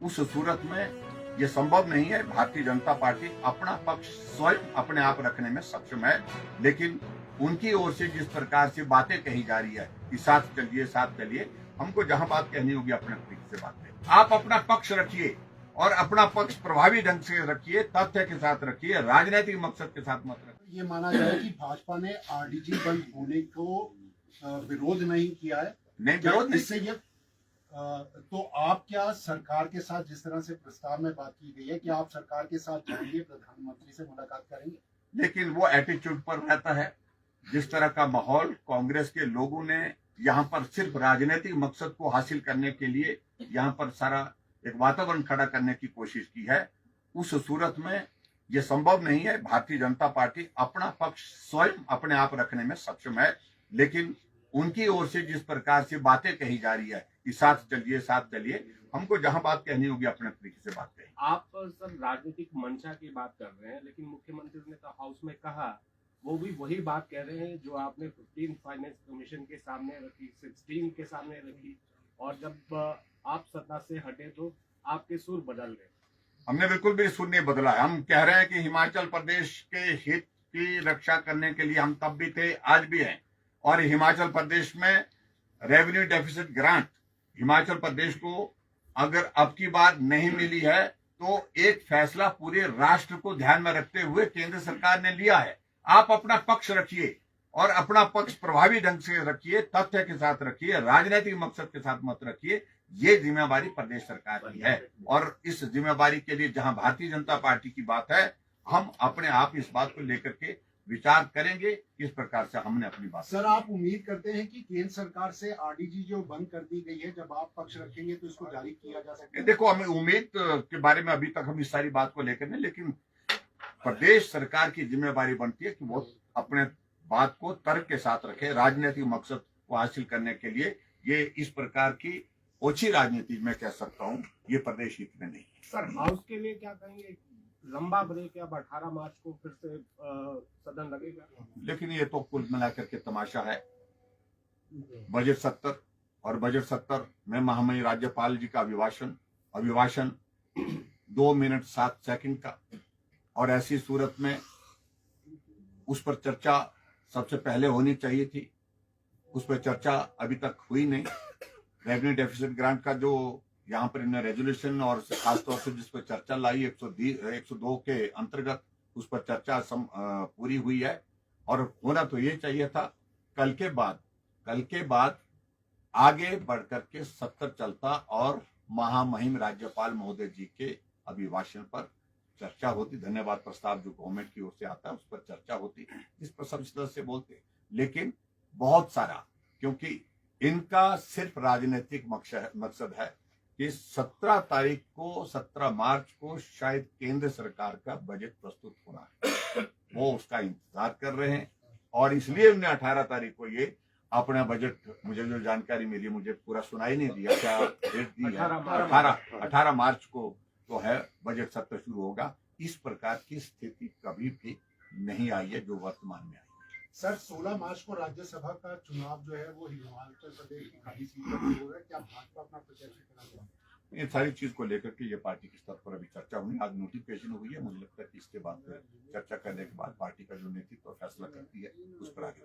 उस सूरत में ये संभव नहीं है। भारतीय जनता पार्टी अपना पक्ष स्वयं अपने आप रखने में सक्षम है, लेकिन उनकी ओर से जिस प्रकार से बातें कही जा रही है कि साथ चलिए, हमको जहां बात कहनी होगी अपने तरीके से बात करें। आप अपना पक्ष रखिए और अपना पक्ष प्रभावी ढंग से रखिए, तथ्य के साथ रखिए, राजनीतिक मकसद के साथ मत रखिए। ये माना जाए कि भाजपा ने आरडीजी बंद होने को विरोध नहीं किया है, नहीं, विरोध नहीं। इससे ये तो आप क्या सरकार के साथ, जिस तरह से प्रस्ताव में बात की गई है, कि आप सरकार के साथ जाएंगे, प्रधानमंत्री से मुलाकात करेंगे? लेकिन वो एटीट्यूड पर रहता है। जिस तरह का माहौल कांग्रेस के लोगों ने यहाँ पर सिर्फ राजनीतिक मकसद को हासिल करने के लिए यहाँ पर सारा एक वातावरण खड़ा करने की कोशिश की है, उस सूरत में ये संभव नहीं है। भारतीय जनता पार्टी अपना पक्ष स्वयं अपने आप रखने में सक्षम है, लेकिन उनकी ओर से जिस प्रकार से बातें कही जा रही है कि साथ चलिए, हमको जहां बात कहनी होगी अपने तरीके से बात करें। आप सर राजनीतिक मंशा की बात कर रहे हैं, लेकिन मुख्यमंत्री ने तो हाउस में कहा, वो भी वही बात कह रहे हैं जो आपने 15 फाइनेंस कमीशन के सामने रखी, 16 के सामने रखी, और जब आप सत्ता से हटे तो आपके सुर बदल गए। हमने बिल्कुल भी सुर नहीं बदला है। हम कह रहे हैं कि हिमाचल प्रदेश के हित की रक्षा करने के लिए हम तब भी थे, आज भी हैं। और हिमाचल प्रदेश में revenue deficit grant Himachal Pradesh को अगर अब की बार नहीं मिली है तो एक फैसला पूरे राष्ट्र को ध्यान में रखते हुए केंद्र सरकार ने लिया है। आप अपना पक्ष रखिए और अपना पक्ष प्रभावी ढंग से रखिए, तथ्य के साथ रखिए, राजनीतिक मकसद के साथ मत रखिए। ये जिम्मेवारी प्रदेश सरकार की है और इस जिम्मेवारी के लिए जहां भारतीय जनता पार्टी की बात है, हम अपने आप इस बात को लेकर के विचार करेंगे किस प्रकार से हमने अपनी बात। सर, आप उम्मीद करते हैं कि केंद्र सरकार से आरडीजी जो बंद कर दी गई है, जब आप पक्ष रखेंगे तो इसको जारी किया जा सकता है? देखो, हमें उम्मीद के बारे में अभी तक हम इस सारी बात को लेकर नहीं, लेकिन प्रदेश सरकार की जिम्मेवारी बनती है कि वो अपने बात को तर्क के साथ रखे। राजनीतिक मकसद को हासिल करने के लिए ये इस प्रकार की ओछी राजनीति मैं कह सकता हूँ, ये प्रदेश हित में नहीं। सर, हाउस के लिए क्या कहेंगे? लंबा ब्रेक अब 18 मार्च को फिर से सदन लगेगा, लेकिन ये तो कुल मिलाकर के तमाशा है। बजट सत्र और बजट सत्र में महामहिम राज्यपाल जी का अभिभाषण 2 मिनट 7 सेकंड का, और ऐसी सूरत में उस पर चर्चा सबसे पहले होनी चाहिए थी। उस पर चर्चा अभी तक हुई नहीं। रेवेन्यू डेफिसिट ग्रांट का जो यहाँ पर इन्हें रेजोल्यूशन और खासतौर से जिस पर चर्चा लाई 102 के अंतर्गत, उस पर चर्चा पूरी हुई है और होना तो ये चाहिए था। कल के बाद आगे बढ़कर के सत्र चलता और महामहिम राज्यपाल महोदय जी के अभिभाषण पर चर्चा होती। धन्यवाद प्रस्ताव जो गवर्नमेंट की ओर से आता है उस पर चर्चा होती, जिस पर सब सदस्य बोलते। लेकिन बहुत सारा, क्योंकि इनका सिर्फ राजनीतिक मकसद है कि 17 मार्च को शायद केंद्र सरकार का बजट प्रस्तुत होना है, वो उसका इंतजार कर रहे हैं और इसलिए उन्हें 18 तारीख को ये अपना बजट, मुझे जो जानकारी मिली, मुझे पूरा सुनाई नहीं दिया क्या डेट दी है, 18 मार्च को तो है बजट सत्र शुरू होगा। इस प्रकार की स्थिति कभी भी नहीं आई है जो वर्तमान में आई। सर, 16 मार्च को राज्यसभा का चुनाव जो है वो हिमाचल प्रदेश की खाली सीट पर हो रहा है, क्या भाजपा अपना प्रत्याशी करेगा? इन सारी चीज को लेकर के ये पार्टी के स्तर पर अभी चर्चा हुई। आज नोटिफिकेशन हुई है, मुझे लगता है कि इसके बाद चर्चा करने के बाद पार्टी का जो नेतृत्व फैसला करती है उस पर आगे